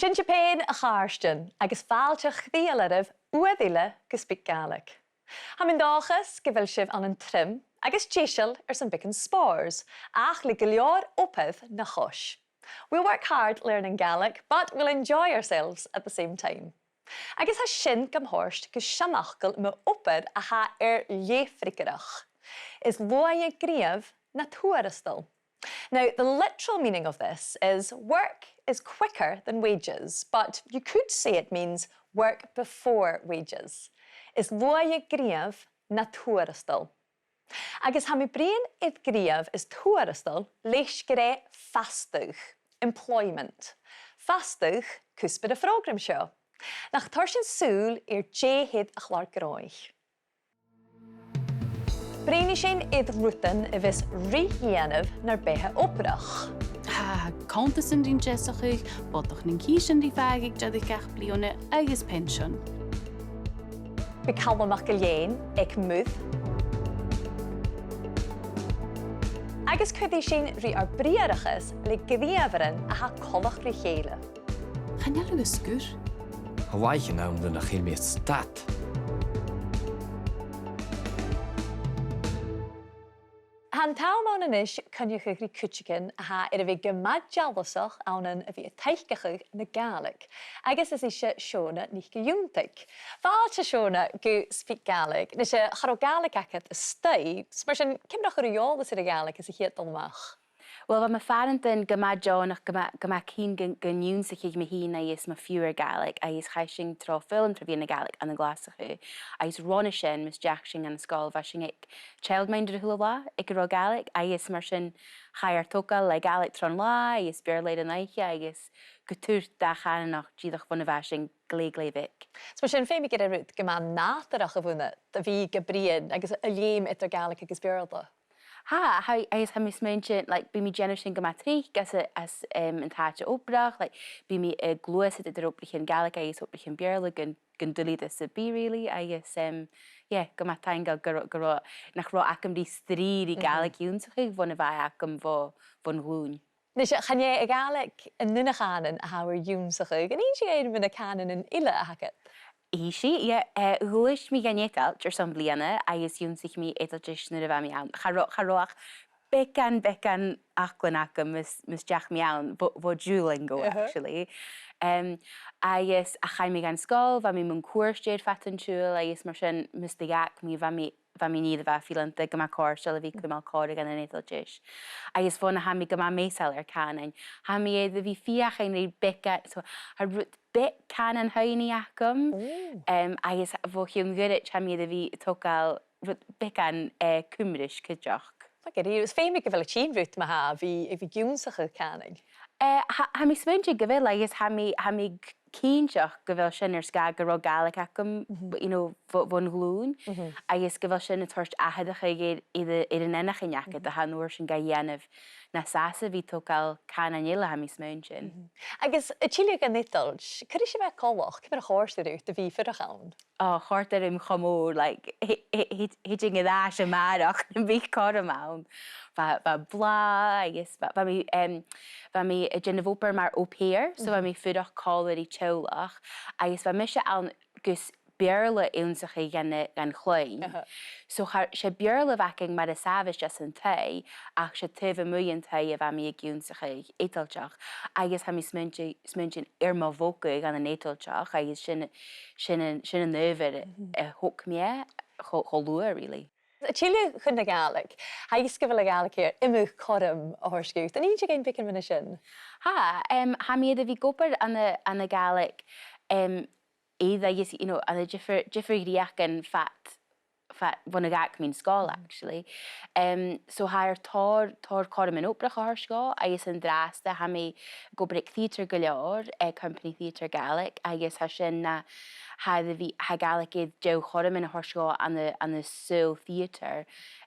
Sin se péin a cháirstin agus fáilteach díalaribh uadile go SpeakGaelic. Ha min dáchas go bhfuil sibh an trim agus tíisiil san bicin spórs ach le go leor opad na chois. We'll work hard learning Gaelic, but we'll enjoy ourselves at the same time. Agus ha sin gomhorst go siamachcail mo opad a ha léifricarach. Is loaie gríamh na tuarastal. Now, the literal meaning of this is work is quicker than wages, but you could say it means work before wages. Is loaie gríamh na tuarastal. Agus ha mi brian iad gríamh is tuarastal leis go ré fastúch, employment. Fastúch cúspid a frógram seo. Nach tar sin súil déhéad a chláir gráich. Bríní sin iad rútan a bheits rídhéanamh nar béthe obrach. Contas an dín jesachuig, bodach nin císin dí feigig jadí gach bliona agus pension. Be Calum MacIlleathain ag múth. Agus chuidí sin rí ar bríarachas le gríomharan a ha colach rí chéile. Channealú is sgur? Hawaii naam de nach meer stad. Han talmán inis cynniuch rí cuideachd a ha ar a bheith gymad jalasach ánan a bhí a teichgach na Gaelic. Agus is ishe Seona NicGilleFhionndaig. Fáilte Seona go SpeakGaelic, na sé charó Gaelic acad a stay, mar sin cimrach ar a jólas ar a Gaelic is a hiad dolmach. Wel, mae ffarantyn gyma John ac gyma cyn gyniwn sy'n chyd mi hun a ys ma fewer Gaelic a ys chaising tro ffilm tra fi yn y Gaelic an y glas o chw. A ys ron ysyn mis Jack sy'n an ysgol fa sy'n eich childminder hwyl la, eich ro Gaelic a ys mar sy'n chai ar togal le Gaelic tron la, a ys byrleid yn eich a ys gytwrt da chan yn och gydach fwn y fa sy'n gleigleific. So mar sin féimi gyda rwyd gyma nátarach a fwna, da fi gybrian agus a léim eto Gaelic agus byrla. I have mis mention like be me generation gamatrik as in tacha obrach like be me gloes at the obrich Gaelic I is obrich Barraigh and dully this be really I guess yeah gamatanga garo nach ro acum di stri Gaelic uns one of I acum vo von hoon. Nis gaan jy 'n Gaelic in nunne gaan en how uns en each een van 'n canon in ille hacket. Ishi, yeah, ruish mi ganietal, jer som bliana, a is yun sich mi etaljish na reva mi awn. Charoach, becan aclanacum mis jach mi awn, vo julingo, actually. A is a chai mi gan skol, va mi mun cuairsteir fatan siúl, a is mar sin mis de gac mi va mi níd va filanta gama córstel a vi cumal córa gan an etaljish. A is fona ha mi gama meisal canan. Ha mi e vi fiach ein ri beca, so ha rut bit canan haini acum. A is vo hiwn gyrit ha mi e vi tocal rut becan cymrish cydjoch. Oce, it was féimig go bhfuil tín rút ma ha bhí gúnsacha canig. Ha mi smuinti gyfil, a is ha mi cínseach go bhfuil sin ar sca go rá Gaelic acum, von glún, a is go bhfuil sin a tuairt ahadacha iad an enach in neacad a hanúir sin ga dhéanamh na sasa bhí tógáil canaile ha mi smuin sin. Agus a tíile gan nitolj, cud is sé bheith colach, cymryd a chóirsta rút a bhí fyr a chawn? Chort ar im chamór, like, hitting a ddash a marach yn bích cor am awn. Fa bla, I guess, fa mi a gennevoper mar au pair, so fa mi fydach color I tewlach. I guess fa mi se awn gus björle einsach I gan chluin. So se björle vaking mar a savage just yn tei, ach se tyf a mwy tei a fa mi a giúnsach I etalchach. I guess ha mi smuntjin irma voku gan an etalchach, I guess sin yn növer a hook mie, cholua, really. A tíile chun na Gaelic, ha ysgafel a Gaelic here, imúch corm a horsgút, an each again bicin minna sin? Ha mi edrych fi gopar an y Gaelic, either, yes, an y Jeffrey Griach yn fat von a gac mean skol actually. So ha tor corm yn obrach a horsgó, a yes yn drasta ha mi gobric theatre galeor, company theatre Gaelic, a yes ha sin na ha Gaelic iad Joe chorm yn a horsgó an y soul theatre,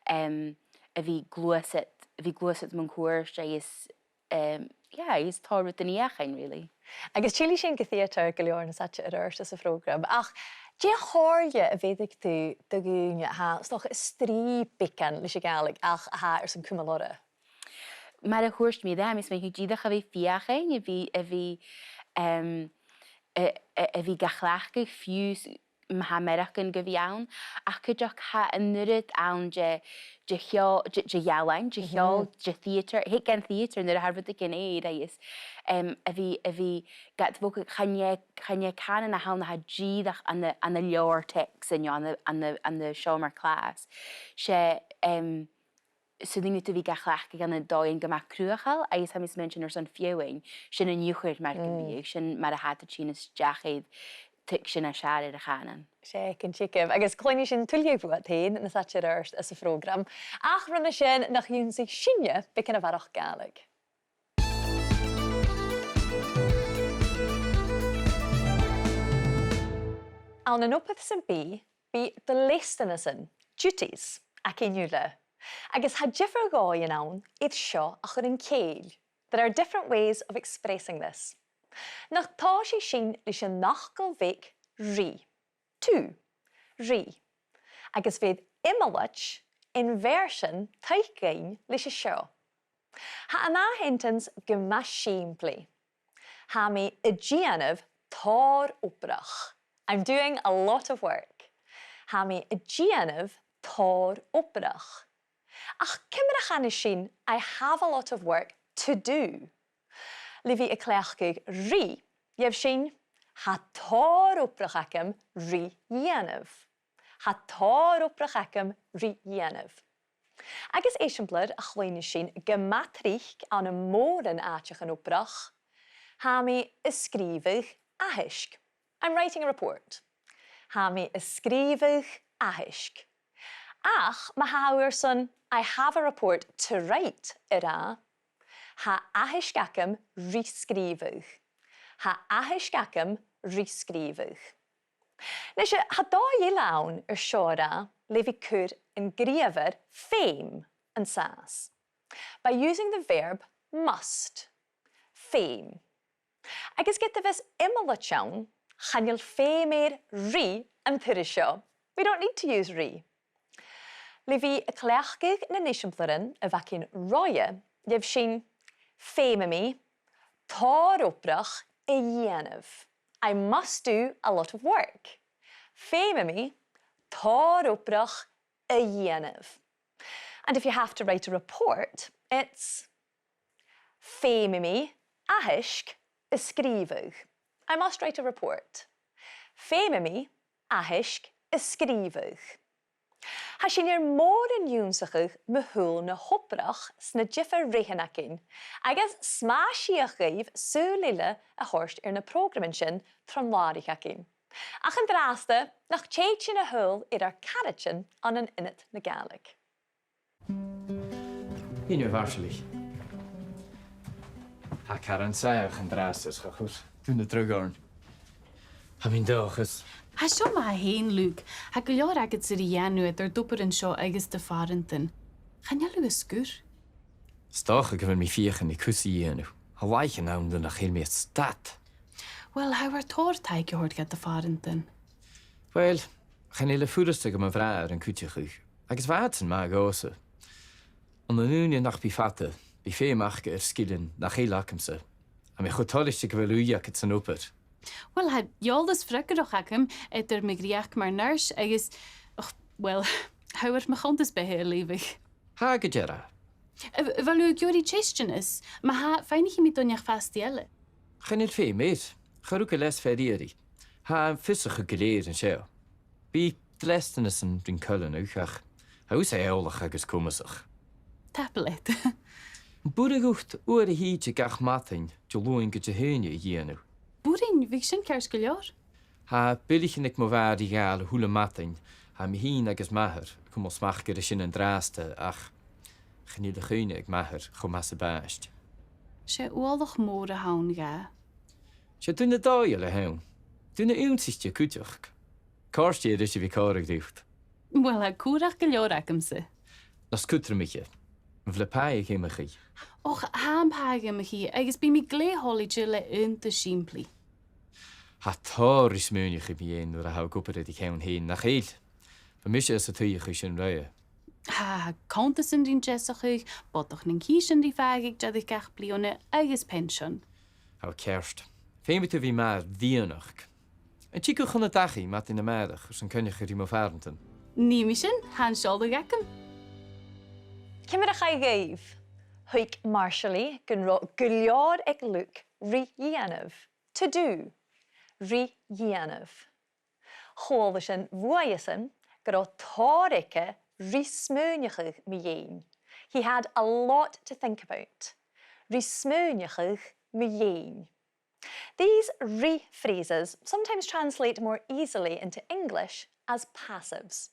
a fi glwysit mewn cwrs, a yes, yeah, is tor with the niachain, really. Agus tíile sin go theatre galeor na sacha ar ars as a program, ach, Dé háirle a bhéidir tú do gúne ha stoch strí bican leis a Gaelic ach a ha ar san cumalora? Mar a chuirst mi mis mé gíideach a bhí fiachain a bhí a bhí gachlachcaigh fiús American go bhí ann, ach chuideach ha an nuad ann de jaalain, de cheol, de theatr, hic gan theatr nuair a Harvard cin éad agus a bhí gat bhóca chaine canan a hána ha ddíadach an na leor text an na seomar clás. Se Sudinge tu bhí gachlach gan na dóin go mac cruachal, agus ha mis mention ar son fiúin, sin an nniuchuir mar go bhíh, sin mar a hat a tínas deachid tic sin a siarad a chanan. Sé cyn sicr, agus cloinne sin tuilge bhua tain na satir arst as a program. Ach runna sin nach dún sig sinne bicin a bharrach Gaelic. An an opeth sy'n bí the listan yn duties ac inúle. Agus ha differ gáin awn iad seo a chur an céil. There are different ways of expressing this. Nach tá sé sin leis an nachgal vic rí. Tú, rí. Agus fydd imalach in version teigein leis seo. Ha anna hentens gyma siimplí. Ha mi y gianaf tor obrach. I'm doing a lot of work. Ha mi y gianaf tor obrach. Ach cymrach anna sin, I have a lot of work to do. Livi y cleachgig rí, yef sin, ha tor obrach acem rí gianaf. Ha tor obrach acem rí gianaf. Agus eisiampler a chluine sin gematrich an y môr yn aachach yn obrach, ha mi ysgrifig ahisk. I'm writing a report. Ha mi ysgrifig ahisk. Ach, ma hawer son, I have a report to write ira. Ha ahisk acem risgrifig. Ha ahisk acem risgrifig. Nes ha da je lawn siora levi cwr yn griefer fame and sas. By using the verb must. Fame. Agus get the vis imalachawn, chanil fame ri and thurisho. We don't need to use ri. Levi y cleachgig na nisiamplerin y facin roie, yef sin fame mi, tor obrach y yenaf. I must do a lot of work. Fame mi, tor obrach y yenaf. And if you have to write a report, it's fame mi, ahisk, ysgrifig. I must write a report. Fame mi, ahisk, ysgrifig. Ha sin mór yn iúnsachig me húl na hobrach sna jiffer rihanacin, agus smáisiach gaibh súlile a horst na programin sin tramlárichacin. Ach an dráasta nach tchéit sin a húl ar carachin an an init na Gaelic. Hín varselig. Ha caran saach an dráastas go chus. Dún na drugorn. Ha mín dóchas. Ha seo ma héin Luke, ha go leor agad sa rianú ar dúpar an seo agus de pharrantain. Channealú a sgúr? Stocha go bfuin mi fiochan i cusaí dhéanú. Ha waichan am dún nach chéil méad stat. Well, ha war tóirtaig gehort gad de pharrantain. Well, channéile fuúrasta go ma bhráir an cuideachd. Agus bhatan má gása. An na núine nach bí fata, bí féamachcha skilin nach chéilachimsa. A mi chotáiste go bhfuil uiach san opar. Well, ha joldas frickerach acum etter me griach mar nurs agus, well, houwer me gantas beheer leavig. Ha gejera. Wel u gyori chestion is, ma ha feinig mi donjach fastielle. Chanil fé meid. Charúca les fedieri. Ha an fissige geleer en seo. Bí dlestanis an brin cullen uchach. Ha ús eolach agus cumasach. Tapelet. Búrigucht uair a híte gach matain, jolóin go jehéine dhéanú. Boerin, wie sin kers geljoor? Ha billichin ik mo waar die gaal hule matin, ha mi hin agus maher, kom ons machger is in een draaste, ach, genie de geune ik maher, kom as baast. Se oorlog moore haun ga. Se doen de daaiele haun, doen de uunsichtje kuutjach. Karstje is je wie karig dicht. Wel, ha koerach geljoor akemse. Das kutre miche, vlepaie gimmigi. Och, haampage me hier, agus bi mi gleeholletje le te simpli. Ha tar is meunig i bien, waar hou goppere die gaan heen nach heel. Vermisje is het huige sin ruie. Ha, kantes in din jessachig, bot toch nin kieschen die vagig dat ik ach blionne eiges pension. Hou kerst. Féin tú bhí mar bhíonach. An tí go chuna dachaí mat in na méadach ar san Coinnichidh mo fearantain. Ní mi sin, han seolda gacam. Cymryd a chai gaif. Hwyg marshally gyn ro gylior ag lwc ri ianaf. To do. Ri ianaf. Chol sy'n fwyasyn gyda torike ri smynachig mi yin. He had a lot to think about. Ri smynachig mi yin. These ri phrases sometimes translate more easily into English as passives.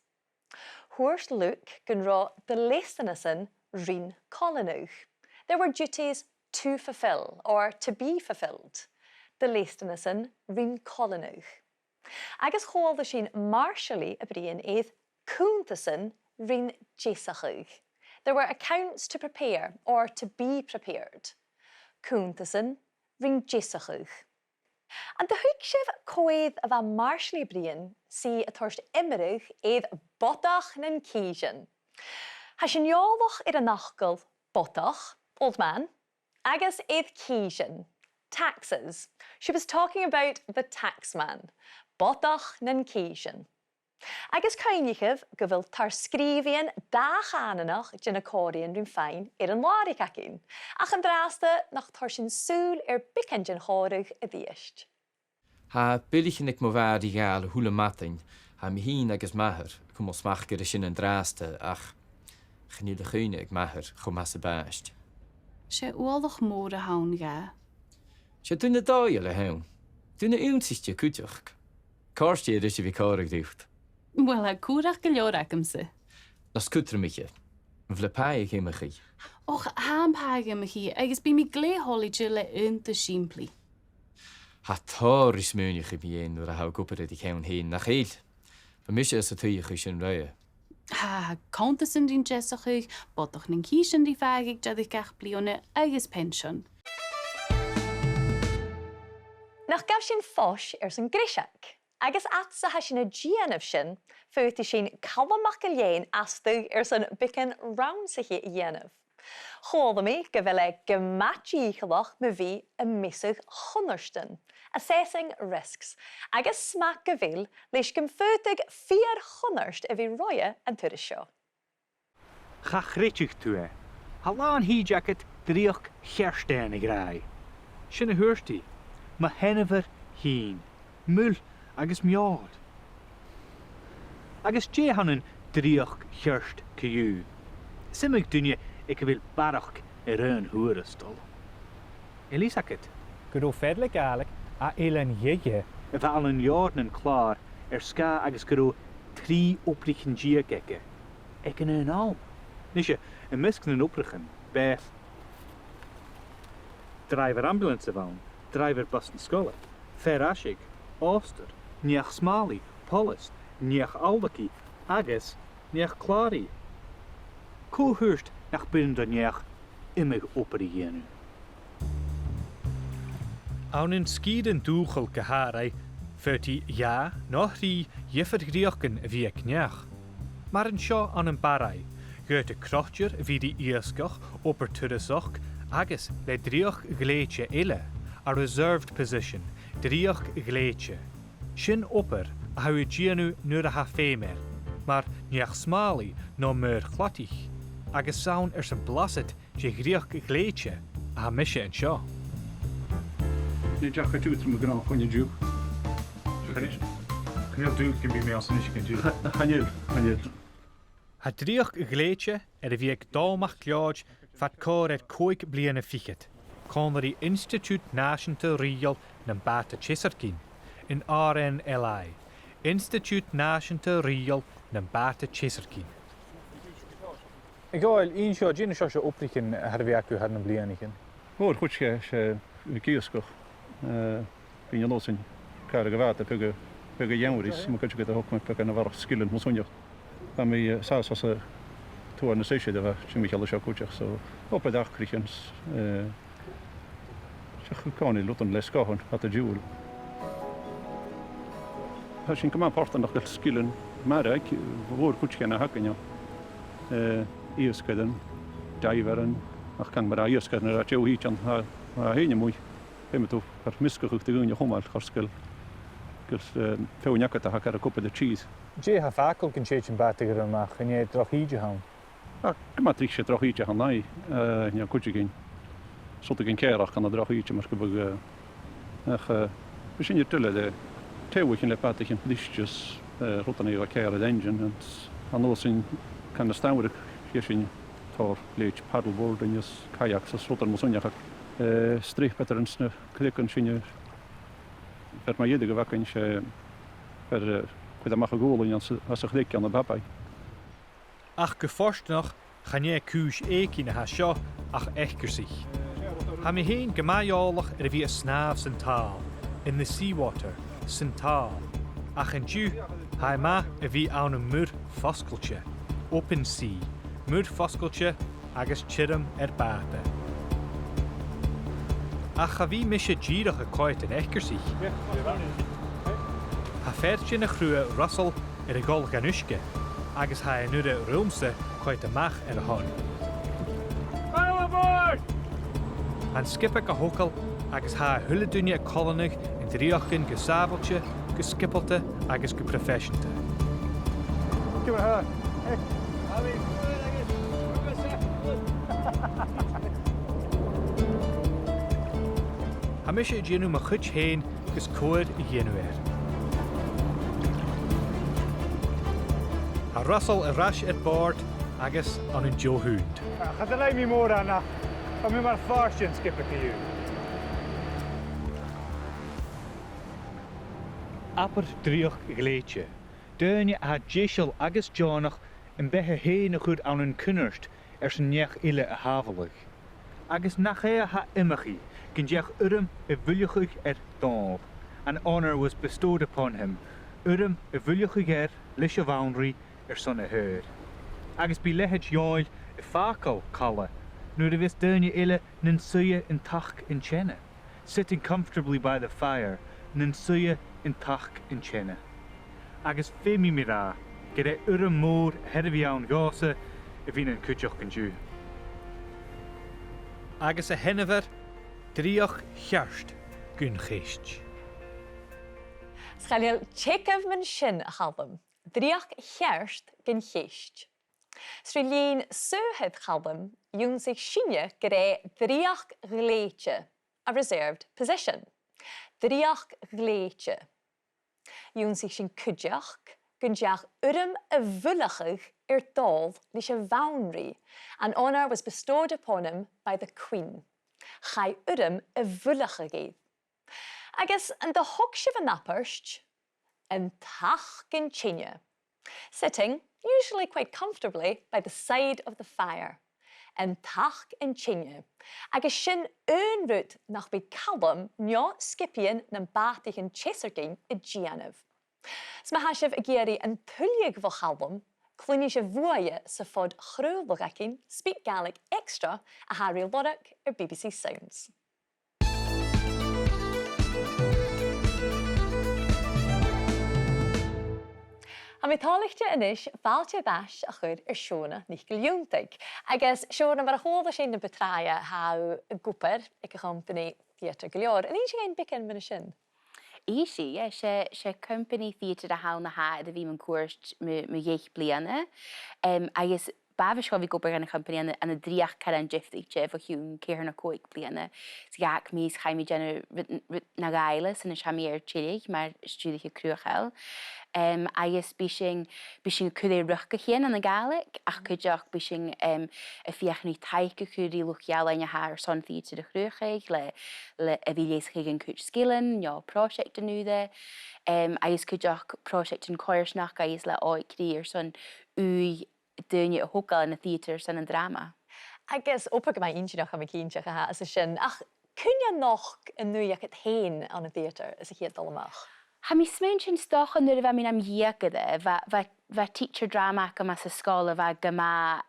Hwrs lwc gyn ro dylesynysyn rin colonwch. There were duties to fulfill or to be fulfilled. Dylesynysyn rin colonwch. Agus chol the sin marshally a brian eith cúntasyn rin jesachug. There were accounts to prepare or to be prepared. Cúntasyn rin jesachug. And the hwg sif coedd of a marshally brian see a toirt immerug eith botach nen kiesion. Has sin jolach a nachgul botach, old man, agus eith kiesion. Taxes. She was talking about the taxman. Botach nen kiesion. Agus Coinnichidh gyfil tar sgrifian da chananach gynacorian rhywun fain an larig acin. Ach yn draste nach tar sin sŵl bicengin chorug y ddiest. Ha billichin ik mo waar die gaal hule matin. Ha mi hin agus maher. Kom ons mag gyda sin yn draste ach. Geniede geune ik maher gomasse baast. Se oorlog môr a hawn ga. Se doen de daile haun. Doen de uwnsistje kuteach. Karstje is je wie karig dicht. Wel, a cwrach gylior acam se. Das kutre miche. Vle paie gimmigi. Och, ham paag am hi, agus bi mi gle holi gile te simpli. Ha tar is meunig bi een door hou gopper die gaan heen nach heel. Vermisje is het hier geen ruie. Ha, kontas in din jessachig, botoch nen kieschen die vagig dat ik ach blione agus pension. Nach gaf sin fosh sin grisiach. Agus atsa ha sin a gianaf sin, fwyt sin Calum Maclean astug sin bicin round sich gianaf. Chol mi gyfele gymachiichalach me vi a misug chunnerston, assessing risks. Agus smac gyfil leis gymfytig 4 chunnerst a vi roie an turisio. Chachritich toe. Halaan hi jacket drioch gerstein graai. Sinne hursti, ma hennever hien, mul agus miad. Agus jehannen drioch gerst keju. Simmig dunje ik wil Barraigh een hoerestol. Elisaket. Gyda fedle Gaelic a eilen jeje. If al een jaren klaar ska agus gyda 3 oprichen gekke. Ik een al. Nisje, een misken oprichen bij driver ambulance van, driver bussen scholen, verrassig, Ooster, niech smali, polis, niech aldaki, agus, niech klari. Koehurst nach binnen de niech immig opereren. Aan een skieden doegel geharai, verti ja, nog die jeffergriochen via knjach. Maar een show aan een Barraigh, geurt de krochtjer wie die eerskoch opper turesach, agus le drioch gleetje ille, a reserved position, drioch gleetje. Shin opper, a hou gienu nur a ha femer, maar niech smali no meer glattig. Agus saun zijn blasset, je grioch gleetje, a ha misje en show. Nu jack het uit om gaan van je juke. Kan je doen? Kan je meer als een isje kan doen? Kan je. Het drioch gleetje wie ik dalmach klaar vat koor het koik bliene fichet. Kon er die Instituut National Real en bate Chisarkin in RNLI. Instituut National Real en bate Chisarkin. Ik ga in show gene show oprichten herwerk u hadden blienigen. Hoor goed je kioskoch. Ben je los in kare water pugge jauris, maar kan je het ook met pugge naar waar skillen moet zonja. Dan ben je zelfs als toe aan de sessie daar je moet alles goed zo op een dag krijgens. Je kan niet laten les gaan at de jul. Als je kan parten nog dat skillen, maar ik hoor goed gaan hakken ja. Ierskaden, diveren, ach kan maar ierskaden dat je hier kan heen moet. Hem toe char miscach de gúne chomáil choscail gur féneachcha a ar a cúpa de cheese. Dé ha facul cin séit an batagar amach in drochíide ham. Gymá trí sé drochíide han naí ne cuite gin sota gin céach an a drochíide mar go bug sin tuile de téhcin le patachin plísteus rotaní a céir a engine an nó sin kann stawer sin tar léit paddleboard en jes kajak så rotar mosonjach strichpatternsne klikken sinne per ma jedige wakken se per chuid amach golen as a chlik an a babai. Ach go forstnach gaan jy koes ékin ha seo ach echker sich. Ha mi heen gemaiolach vi a snaaf zijn taal in the seawater zijn taal. Ach en ju ha ma vi aan een mur foskeltje open sea mur foskeltje agus chidum bape. Ach ga wie mis je gierige koit en echker zich. Ha fertje na grue Russell a gol ganuske agus ha nu de roomste koit de mach hon. Han skippe a hokkel agus ha hulle dunje kollenig en drieachchen gesabeltje, geskippelte agus geprofessionte. Ha mis je genu ma chut heen gus coed genuer. Ha Russell a rash at board agus an een Joe hund. Ga de lei mi mór anna. Ga mi mar farstjen skippe ke ju. Apper drioch gleetje. Deunje a jishel agus jonach en behe heen goed aan een kunnerst zijn nech ille a havelig. Agus nachea ha imachi, ginjech a vuljachig dal. An honor was bestowed upon him. A vuljachig lisha boundary son a herd. Agus be lehed joil a fakal kalla. Nu de vis deunje ille nin suye in tach in chenne. Sitting comfortably by the fire, nin suye in tach in chenne. Agus femi mira, get moor herviaun gase, vin een kutjoch en ju. Agus a hennever drioch gerst gun geest. Schaliel checkaf men sin a chalbam. Drioch gerst gun geest. Srilien suhet chalbam jung zich sinje gere drioch gleetje, a reserved position. Drioch gleetje. Jung zich sin cuideachd, gunjach a vullachig dal lisha boundary. An honor was bestowed upon him by the Queen. Chai a vullachig. Agus an the hokshiv an apperst, en tach gin chinne. Sitting, usually quite comfortably, by the side of the fire. En tach in chinne. Agus sin root nach by Calum njo skipien nan batigen chesergin Gianov. Smahashiv ageri an tullig vo Calum, Coinnichidh vuaie sa fod chruilbagakin SpeakGaelic extra a Harry Loddock BBC Sounds. Am tálachte inis fáilte bais a chud Seona NicGilleFhionndaig. Agus Seona mar a hóla sin na betraia how gwper ag a company theatr Gaelior. Yn un sy'n bicin mynd sin? Easy, yeah, she company theatre a hawl na ha the vimen koerst me jeich bliane. Agus bavish vi go an a company an a driach kar an giftig je for hun keir na koik bliane. Sgak mis chaimi jenner na gailes en a chamier chillig, maar studie cruchel. Agus bishing kude ruchke hien an a Gaelic, ach kudeachd bishing a fiachni taike kudi luchiala in je haar son theatre de cruchig, le a viles gegen kuch skillen, ja project nude. Agus kudeachd project in koersnach agus le oikri son ui dunje hokal in a theatre san an drama. Agus opig my eentje nog aan mijn kindje geha as a sin. Ach, kun je nog een nu jak het heen aan het theater as ik het allemaal? Ha mi smensin stocha nu va min am hiegade, va teacher drama gama sa scola va gama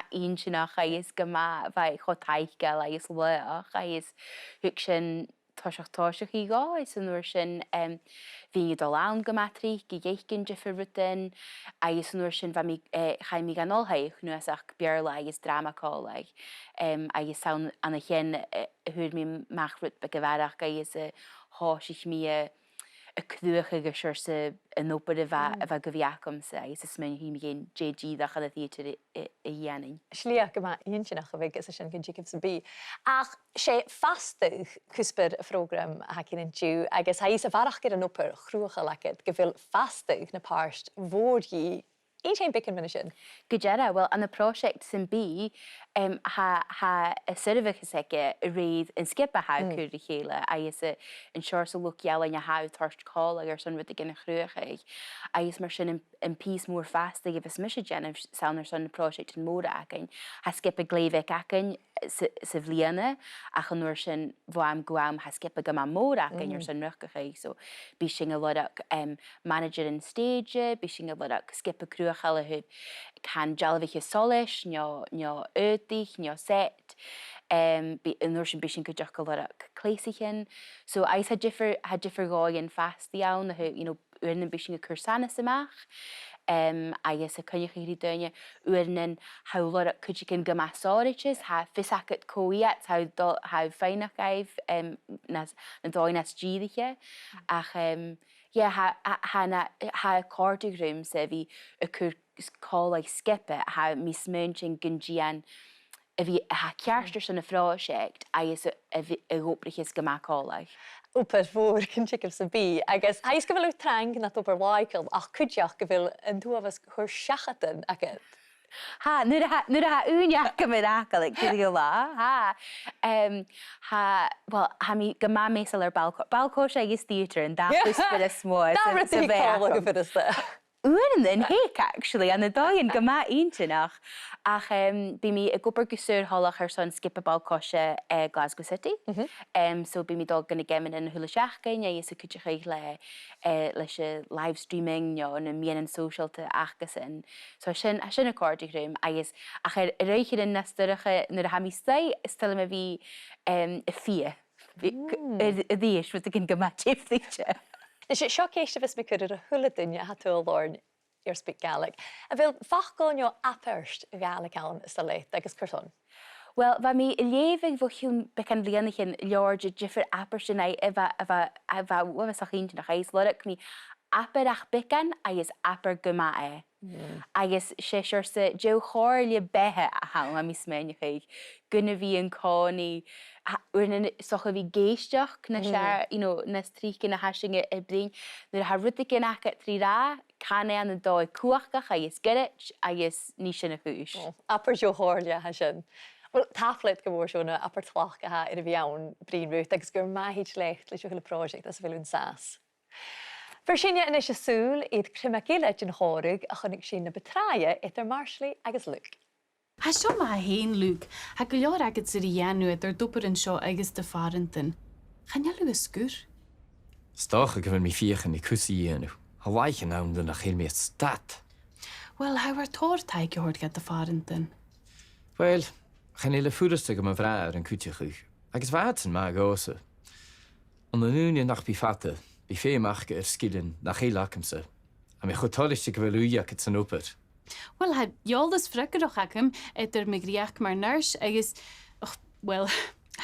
eentje nog, is gama va chotaigel, is leach, is hukshin toirt í gáis an nuair sin bhí dá lán go matrí go dhéicinn de bhruidhinn agus an nuair sin bha chaimí gan olthaich nuasach bearla agus dramaálaigh agus saon anna chin thuair mí machrút be go bharrach agus háisich mí a cruach agus seir sa an ópar a bheith go bhíachomsa agus is mun hí gén JG a chad a theatr i dhéanaing. Slíach go íonsinach a bheith is sin go ddícibh sa bí. Ach sé fastúch cúspar a frógram a cinn dú agus ha is a bharach gur an ópar chruacha lecad go bhfuil fastúch na páist mhór Each ein bicin minna sin. Gàidhlig, well, an a project sin bí, ha a sirvachas ige réad an skip a ha cúr chéile, agus an seir sa luciala na ha tarst call agur son rud a gynna chruachaig. Agus mar sin an pís mór fast ag bheits mis gen saunar son project an móra again. Ha skip a gléiveic again sa bhliana ach an nuair sin bhám goam ha skip a go má móra again ar son ruchachaig. So bí sin a lodach manager in stage, bí sin a lodach skip a cruach alle hu kan jalvich solis, njo ötig, njo set, be nuair sin bisin go deach go lorach cléisichin. So ais had differ gáin fast iawn a hu, uirnin bisin a cursana samach. Agus a Coinnichidh duine uirnin how lorach cúidicin go masáiriches, ha fisacat cóiat, how feinach gaibh na dáinas ddíidiche. Ach, ha cardig room se bhí a cur call ag skippe ha mis munching gunjian a bhí ha cearstar san na fráiseacht agus a góprichas go macálaigh. Úpar mhór cinn sicibh sa bí, agus hais go bhfuil trang na úpar mhaicil ach cuideach go bhfuil an túhas chuir seachatan agad. Ha, nuair a ha úneach go miracalig go lá, well, ha mi go má mésal ar balcó sé agus theatr an dápus bit a smór. Dá rutí cála go bit is de. Uirnin héic actually an na dáin go má intinach ach bí mi a gopur gusúr hallach ar son skip a balcóise Glasgow City. So bí mi dal gonna gemin in hula seachgain a is a cúideach leis a live streaming an mian social te achgasin. So sin a cordig room agus ach reichir in nasturige nuair a ha mi stay stel me bhí a fia. A dhíis wat a gin go má tíftíte. Is it seo céiste bheits me chuir a thula duine a túil lorn ar SpeakGaelic. A bhfuil fachgáin jo apirst Gaelic Calum is a leit agus chuirson. Well, va mi lévig vo hiún bekan blianachin leorge differ apirsin a wafach intin nach eis lorach mi apirach bekan agus apir goma agus sé sure se jo chorle bethe a ha mi smenich gunna vi an cáni urnin socha vi géisteach na sé na stríkin a hasinge e brin nu ha rutikin aket trí ra can an na dói cuachach agus gerrit agus ní sin a chúis. Apir jo chorle ha sin. Well, taflid go mór seona apar tlach a ar a bheann brín rút agus gur maithid lecht leis le project as bhfuilún sas. Fer sinne in is súl iad Calum MacIlleathain an chóirg a chunig sin na betraie idir Marshallí agus Luke. Ha seo má héin Luke, ha go leor agad sa dhéanú ar dúpar an seo agus de pharrachd. Channealú a scúr? Stocha go bhfuil mi fiochan i cusaí dhéanú. Ha bhaichan ann den nach chéil méad stat. Well, ha war toirtaig gehort gad de pharrachd. Well, chan éile fuúrasta go an bhráir an cuideachd, agus bhatan má gása. An núine nach bí fata, bí féamach ar sgilinn nach chéilachimsa, a mé chutáiste go bhfuil uideach san ópar. Well, ha jólas fricadach acham idir migriach mar nurs agus, well,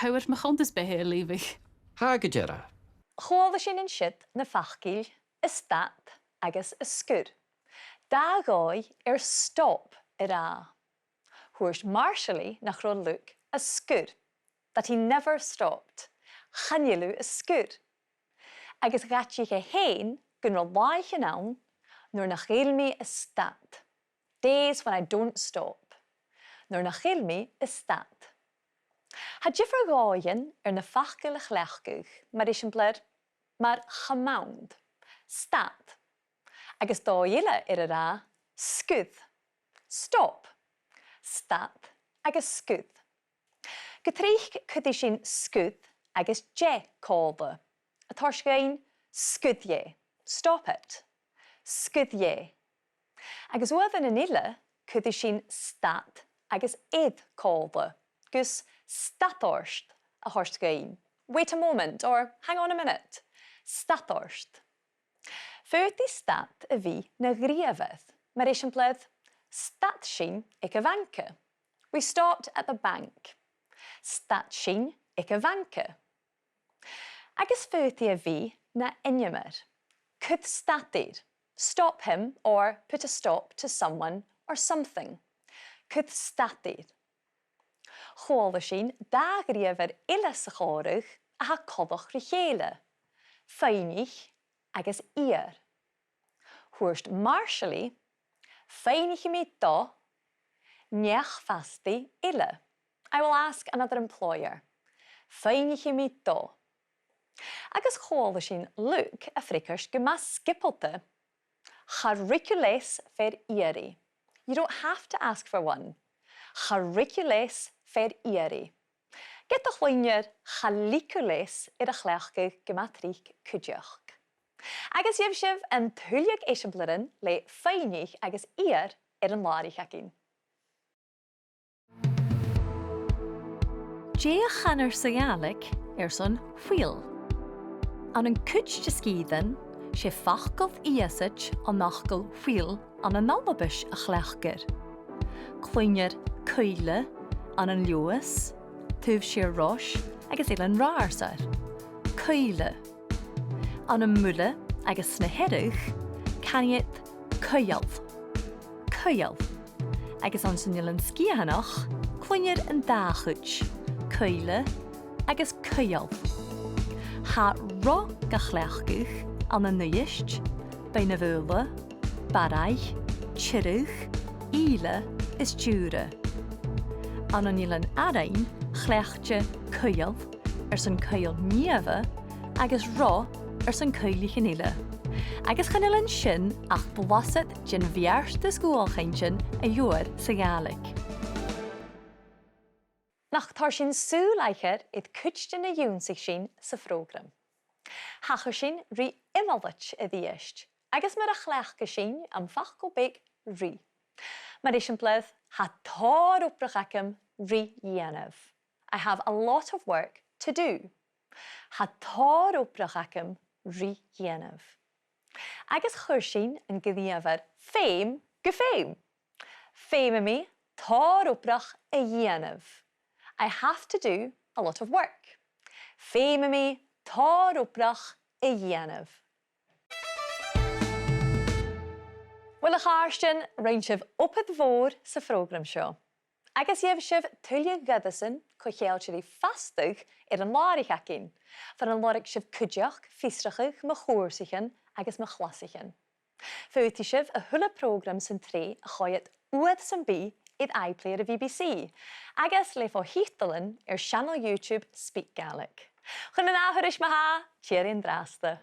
hauir machantas bethe líbig. Ha go dearra. Chóla sin in siad na fachgíl is stat agus is scúr. Dá gáid ar stop a. Huirt Marshallí nach run Luke a scúr, that he never stopped. Channealú a scúr. Agus gatí héin gun láichan ann nuair nach chéilmi a stat. Days when I don't stop. Nuair nach chéilmi is stat. Ha differ gáin ar na fachgilach lechguch, mar is an bled, mar chamaund. Stat. Agus dá dhéile ar a rá, scúd. Stop. Stat agus scúd. Go tríoch chutí sin scúd agus je códa. A táircéin scúdé. Stop it. Scúdé. Agus uadhan in ile chutí sin stat agus iad códa. Gus statáirst a thuircéin. wait a moment, or hang on a minute. Toirt. Feut die stat y fi na griefydd. Mae'r esiampledd stat sin ik y fanke. We stopped at the bank. Stat sin ik y fanke. Agus feut y fi na inymer. Could statid. Stop him or put a stop to someone or something. Could statid. Chwalda sin da griefydd ilas y chorwch a ha coddach richele. Thàinig agus iar. Hwyrst marshally, thàinig mi do, niach fasti ille. I will ask another employer. Thàinig mi do. Agus chwalda sin Luke a frikers gymas skipelte. Charricules fer iari. You don't have to ask for one. Charricules fer iari. Get the chluinntinn chalicules a chleachge gematric cuideachd. Agus yebshiv an thuliag esiamplairin le thàinig agus iar an láirichacin. Jay channer Gaelic son wheel. An an cuideachd sgioban, sé fachgof iasach an nachgal wheel an an nalabis a chleachger. Cluinntinn cuile an an Lewis, tuv sé rosh agus an rarsar. Cuile. An an mulle agus na herruch caniet cuialf. Cuialf. Agus an synilan skianach cluinntinn an dachuch. Cuile agus cuialf. Ha ro gachlechguch an an nuist, by na vula, Barraigh, cheumannan, ile is dúre. An an ilan arain chleachtje cuialf san cuial niamha agus ro san cuilichin ile. Agus chanilan sin ach blasit gin bheart de sgúalchaintin a jóir sa Gaelic. Nach tar sin súlaicher it cuideachd na dúnsig sin sa frógram. Hachar sin rí imalvach a ddiist, agus mar a chleachge sin am fach go big rí. Mar esiampledd ha tar oprachacum rí dhéanamh. I have a lot of work to do. Ha tar oprachacum rí dhéanamh. Agus chuir sin an gníomhar féim go féim. Féim mi tar oprach a dhéanamh. I have to do a lot of work. Féim mi tar oprach a dhéanamh. Wel a cháirstein rain sibh opad mhór sa frógram seo. Agus dhéobh sibh tuilleadh gadasan chu chéalteí fastach an láirichacin, fan an láiric sibh cuideachd, fiosrachach, mo chóirsachan agus mo chlasachan. Feutí sibh a thula prógram san trí a choiad uad san bí iad iPlayer a BBC, agus le fo-thiotalan channel YouTube SpeakGaelic. Chun an áthairis maithe, tíorainn drásta.